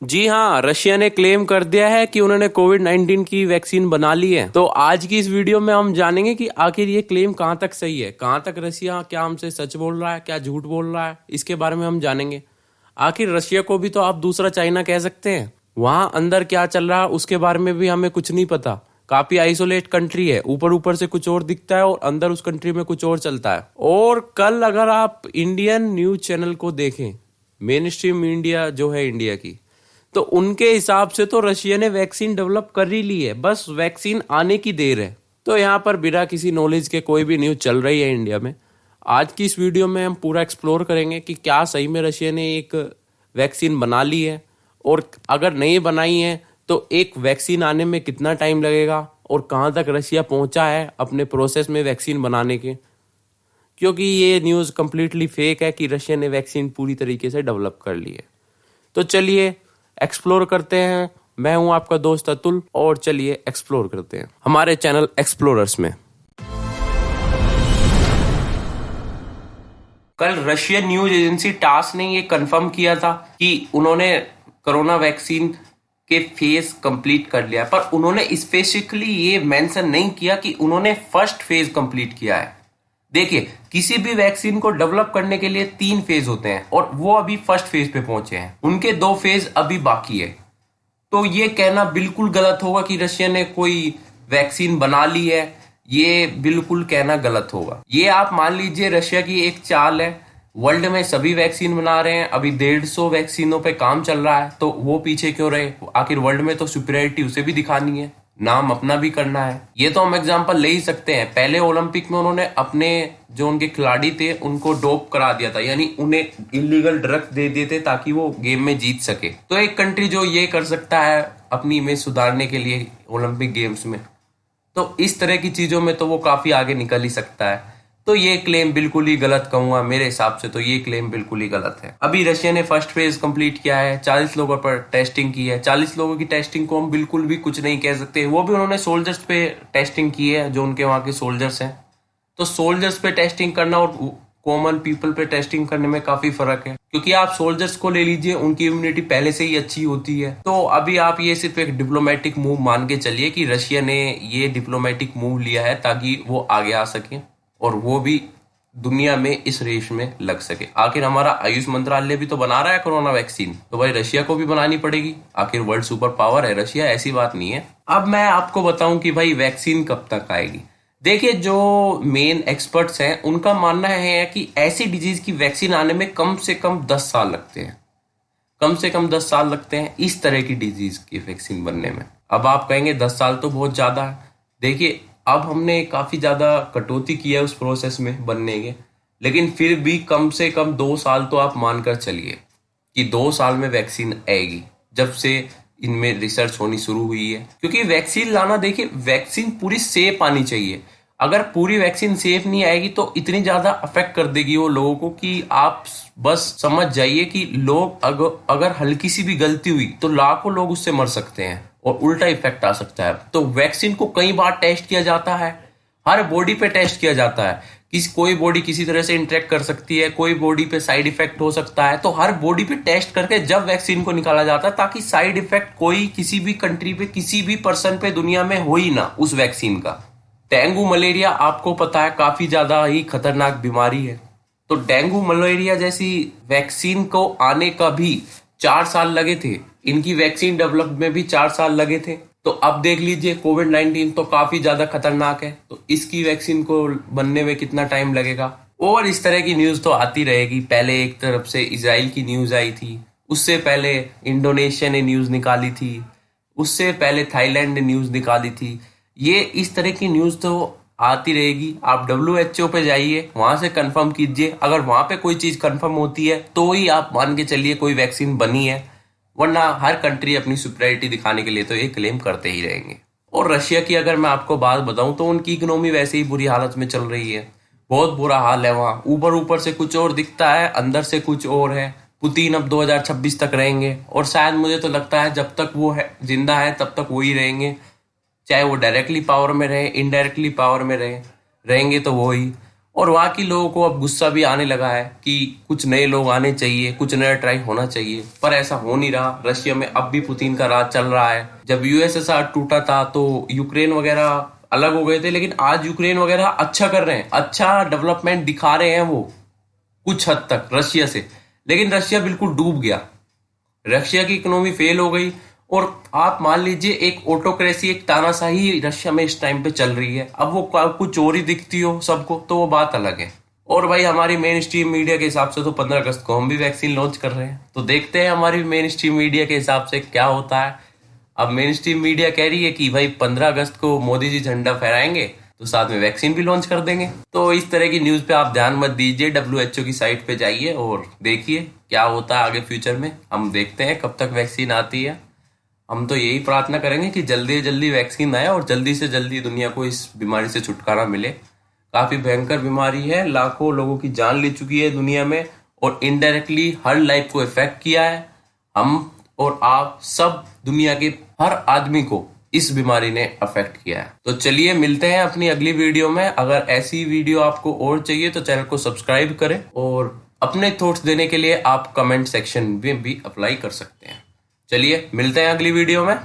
जी हाँ, रशिया ने क्लेम कर दिया है कि उन्होंने कोविड-19 की वैक्सीन बना ली है। तो आज की इस वीडियो में हम जानेंगे कि आखिर ये क्लेम कहाँ तक सही है, कहाँ तक रशिया क्या हमसे सच बोल रहा है, क्या झूठ बोल रहा है, इसके बारे में हम जानेंगे। आखिर रशिया को भी तो आप दूसरा चाइना कह सकते हैं। वहाँ अंदर क्या चल रहा है उसके बारे में भी हमें कुछ नहीं पता। काफी आइसोलेट कंट्री है, ऊपर ऊपर से कुछ और दिखता है और अंदर उस कंट्री में कुछ और चलता है। और कल अगर आप इंडियन न्यूज चैनल को देखें, मेन स्ट्रीम इंडिया जो है इंडिया की, तो उनके हिसाब से तो रशिया ने वैक्सीन डेवलप कर ही ली है, बस वैक्सीन आने की देर है। तो यहाँ पर बिना किसी नॉलेज के कोई भी न्यूज चल रही है इंडिया में। आज की इस वीडियो में हम पूरा एक्सप्लोर करेंगे कि क्या सही में रशिया ने एक वैक्सीन बना ली है, और अगर नहीं बनाई है तो एक वैक्सीन आने में कितना टाइम लगेगा और कहाँ तक रशिया पहुंचा है अपने प्रोसेस में वैक्सीन बनाने के। क्योंकि ये न्यूज़ कंप्लीटली फेक है कि रशिया ने वैक्सीन पूरी तरीके से डेवलप कर ली है। तो चलिए एक्सप्लोर करते हैं। मैं हूं आपका दोस्त अतुल, और चलिए एक्सप्लोर करते हैं हमारे चैनल एक्सप्लोरर्स में। कल रशियन न्यूज एजेंसी टास ने ये कंफर्म किया था कि उन्होंने कोरोना वैक्सीन के फेज कंप्लीट कर लिया, पर उन्होंने स्पेसिफिकली ये मेंशन नहीं किया कि उन्होंने फर्स्ट फेज कंप्लीट किया है। देखिए, किसी भी वैक्सीन को डेवलप करने के लिए 3 फेज होते हैं और वो अभी फर्स्ट फेज पे पहुंचे हैं, उनके 2 फेज अभी बाकी है। तो ये कहना बिल्कुल गलत होगा कि रशिया ने कोई वैक्सीन बना ली है, ये बिल्कुल कहना गलत होगा। ये आप मान लीजिए रशिया की एक चाल है, वर्ल्ड में सभी वैक्सीन बना रहे हैं, अभी 150 वैक्सीनों पे काम चल रहा है, तो वो पीछे क्यों रहे? आखिर वर्ल्ड में तो सुपीरियरिटी उसे भी दिखानी है, नाम अपना भी करना है। ये तो हम एग्जांपल ले ही सकते हैं। पहले ओलंपिक में उन्होंने अपने जो उनके खिलाड़ी थे उनको डोप करा दिया था, यानी उन्हें इलीगल ड्रग्स दे दिए थे ताकि वो गेम में जीत सके। तो एक कंट्री जो ये कर सकता है अपनी इमेज सुधारने के लिए ओलंपिक गेम्स में, तो इस तरह की चीजों में तो वो काफी आगे निकल ही सकता है। तो ये क्लेम बिल्कुल ही गलत कहूंगा, मेरे हिसाब से तो ये क्लेम बिल्कुल ही गलत है। अभी रशिया ने फर्स्ट फेज कंप्लीट किया है, 40 लोगों पर टेस्टिंग की है। 40 लोगों की टेस्टिंग को हम बिल्कुल भी कुछ नहीं कह सकते, वो भी उन्होंने सोल्जर्स पे टेस्टिंग की है, जो उनके वहां के सोल्जर्स हैं। तो सोल्जर्स पे टेस्टिंग करना और कॉमन पीपल पे टेस्टिंग करने में काफी फर्क है, क्योंकि आप सोल्जर्स को ले लीजिए, उनकी इम्यूनिटी पहले से ही अच्छी होती है। तो अभी आप ये सिर्फ एक डिप्लोमेटिक मूव मान के चलिए कि रशिया ने ये डिप्लोमेटिक मूव लिया है ताकि वो आगे आ सके और वो भी दुनिया में इस रेस में लग सके। आखिर हमारा आयुष मंत्रालय भी तो बना रहा है कोरोना वैक्सीन, तो भाई रशिया को भी बनानी पड़ेगी। आखिर वर्ल्ड सुपर पावर है रशिया, ऐसी बात नहीं है। अब मैं आपको बताऊं कि भाई वैक्सीन कब तक आएगी। देखिए, जो मेन एक्सपर्ट्स हैं उनका मानना है कि ऐसी डिजीज की वैक्सीन आने में कम से कम 10 साल लगते हैं, कम से कम 10 साल लगते हैं इस तरह की डिजीज की वैक्सीन बनने में। अब आप कहेंगे 10 साल तो बहुत ज्यादा है। देखिए, अब हमने काफी ज्यादा कटौती की है उस प्रोसेस में बनने के, लेकिन फिर भी कम से कम 2 साल तो आप मानकर चलिए कि 2 साल में वैक्सीन आएगी, जब से इनमें रिसर्च होनी शुरू हुई है। क्योंकि वैक्सीन लाना, देखिए वैक्सीन पूरी सेफ आनी चाहिए। अगर पूरी वैक्सीन सेफ नहीं आएगी तो इतनी ज्यादा अफेक्ट कर देगी वो लोगों को कि आप बस समझ जाइए कि लोग अगर हल्की सी भी गलती हुई तो लाखों लोग उससे मर सकते हैं और उल्टा इफेक्ट आ सकता है। तो वैक्सीन को कई बार टेस्ट किया जाता है, हर बॉडी पे टेस्ट किया जाता है। कोई बॉडी किसी तरह से इंटरेक्ट कर सकती है, कोई बॉडी पे साइड इफेक्ट हो सकता है, तो हर बॉडी पे टेस्ट करके जब वैक्सीन को निकाला जाता है ताकि साइड इफेक्ट कोई किसी भी कंट्री पे, किसी भी पर्सन पे दुनिया में हो ही ना उस वैक्सीन का। डेंगू मलेरिया आपको पता है काफी ज्यादा ही खतरनाक बीमारी है, तो डेंगू मलेरिया जैसी वैक्सीन को आने का भी 4 साल लगे थे, इनकी वैक्सीन डेवलप में भी 4 साल लगे थे। तो अब देख लीजिए कोविड-19 तो काफी ज्यादा खतरनाक है, तो इसकी वैक्सीन को बनने में कितना टाइम लगेगा। और इस तरह की न्यूज तो आती रहेगी। पहले एक तरफ से इजराइल की न्यूज आई थी, उससे पहले इंडोनेशिया ने न्यूज निकाली थी, उससे पहले थाईलैंड ने न्यूज निकाली थी। ये इस तरह की न्यूज तो आती रहेगी। आप WHO पे जाइए, वहां से कंफर्म कीजिए, अगर वहां पे कोई चीज कंफर्म होती है तो ही आप मान के चलिए कोई वैक्सीन बनी है, वरना हर कंट्री अपनी सुपीरियरिटी दिखाने के लिए तो ये क्लेम करते ही रहेंगे। और रशिया की अगर मैं आपको बात बताऊं तो उनकी इकोनॉमी वैसे ही बुरी हालत में चल रही है, बहुत बुरा हाल है वहां। ऊपर ऊपर से कुछ और दिखता है, अंदर से कुछ और है। पुतिन अब 2026 तक रहेंगे और शायद मुझे तो लगता है जब तक वो है जिंदा है तब तक वो ही रहेंगे, चाहे वो डायरेक्टली पावर में रहे, इनडायरेक्टली पावर में रहेंगे तो वो ही। और वहां के लोगों को अब गुस्सा भी आने लगा है कि कुछ नए लोग आने चाहिए, कुछ नया ट्राई होना चाहिए, पर ऐसा हो नहीं रहा। रशिया में अब भी पुतिन का राज चल रहा है। जब यूएसएसआर टूटा था तो यूक्रेन वगैरह अलग हो गए थे, लेकिन आज यूक्रेन वगैरह अच्छा कर रहे हैं, अच्छा डेवलपमेंट दिखा रहे हैं वो कुछ हद तक रशिया से। लेकिन रशिया बिल्कुल डूब गया, रशिया की इकोनॉमी फेल हो गई। और आप मान लीजिए एक ऑटोक्रेसी, एक तानाशाही रशिया में इस टाइम पे चल रही है। अब वो कुछ और ही दिखती हो सबको तो वो बात अलग है। और भाई हमारी मेन स्ट्रीम मीडिया के हिसाब से तो 15 अगस्त को हम भी वैक्सीन लॉन्च कर रहे हैं, तो देखते हैं हमारी मेन स्ट्रीम मीडिया के हिसाब से क्या होता है। अब मेन स्ट्रीम मीडिया कह रही है कि भाई 15 अगस्त को मोदी जी झंडा फहराएंगे तो साथ में वैक्सीन भी लॉन्च कर देंगे। तो इस तरह की न्यूज पे आप ध्यान मत दीजिए, WHO की साइट पे जाइए और देखिए क्या होता है आगे फ्यूचर में। हम देखते हैं कब तक वैक्सीन आती है। हम तो यही प्रार्थना करेंगे कि जल्दी से जल्दी वैक्सीन आए और जल्दी से जल्दी दुनिया को इस बीमारी से छुटकारा मिले। काफी भयंकर बीमारी है, लाखों लोगों की जान ले चुकी है दुनिया में और इनडायरेक्टली हर लाइफ को इफेक्ट किया है। हम और आप सब दुनिया के हर आदमी को इस बीमारी ने अफेक्ट किया है। तो चलिए मिलते हैं अपनी अगली वीडियो में। अगर ऐसी वीडियो आपको और चाहिए तो चैनल को सब्सक्राइब करें और अपने थॉट्स देने के लिए आप कमेंट सेक्शन में भी अप्लाई कर सकते हैं। चलिए मिलते हैं अगली वीडियो में।